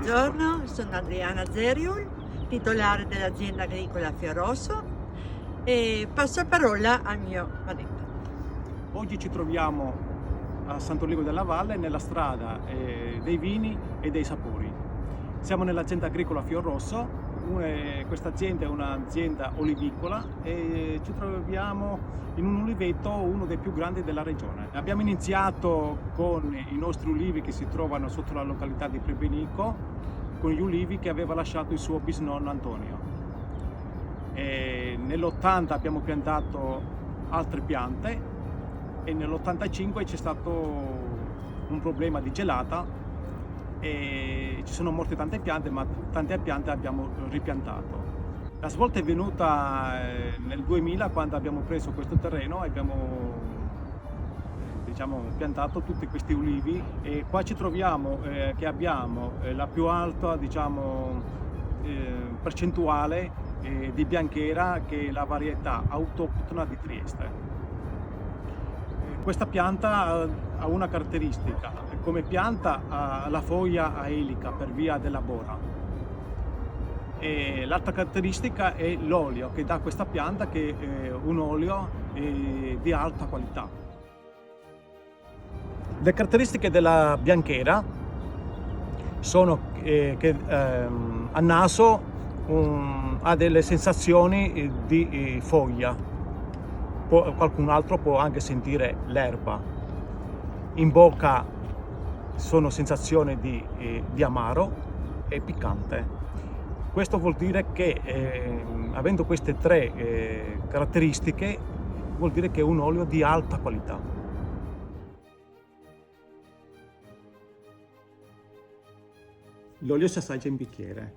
Buongiorno, sono Adriana Zeriul, titolare dell'azienda agricola Fiorrosso e passo la parola al mio marito. Oggi ci troviamo a Sant'Olivo della Valle nella strada dei vini e dei sapori. Siamo nell'azienda agricola Fiorrosso. Questa azienda è un'azienda olivicola e ci troviamo in un oliveto, uno dei più grandi della regione. Abbiamo iniziato con i nostri ulivi che si trovano sotto la località di Prebenico, con gli ulivi che aveva lasciato il suo bisnonno Antonio. Nell'80 abbiamo piantato altre piante e nell'85 c'è stato un problema di gelata e ci sono morte tante piante, ma tante piante abbiamo ripiantato. La svolta è venuta nel 2000, quando abbiamo preso questo terreno e abbiamo piantato tutti questi ulivi, e qua ci troviamo che abbiamo la più alta percentuale di bianchera, che è la varietà autoctona di Trieste. Questa pianta ha una caratteristica: come pianta ha la foglia a elica per via della bora, e l'altra caratteristica è l'olio che dà questa pianta, che è un olio di alta qualità. Le caratteristiche della bianchera sono che a naso ha delle sensazioni di foglia. Qualcun altro può anche sentire l'erba. In bocca sono sensazioni di amaro e piccante. Questo vuol dire che avendo queste tre caratteristiche, vuol dire che è un olio di alta qualità. L'olio si assaggia in bicchiere.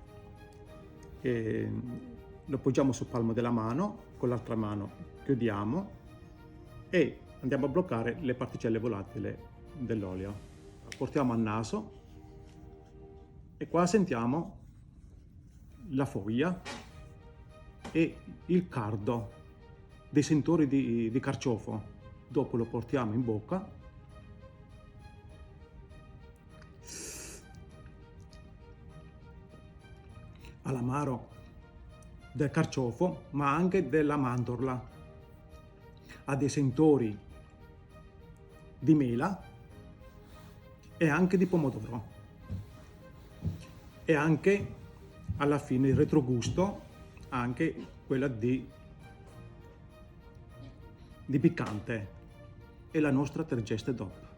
Lo poggiamo sul palmo della mano, con l'altra mano chiudiamo e andiamo a bloccare le particelle volatili dell'olio. Portiamo al naso e qua sentiamo la foglia e il cardo, dei sentori di carciofo. Dopo lo portiamo in bocca all'amaro del carciofo, ma anche della mandorla. Ha dei sentori di mela e anche di pomodoro, e anche alla fine il retrogusto, anche quella di piccante, e la nostra tergeste DOP.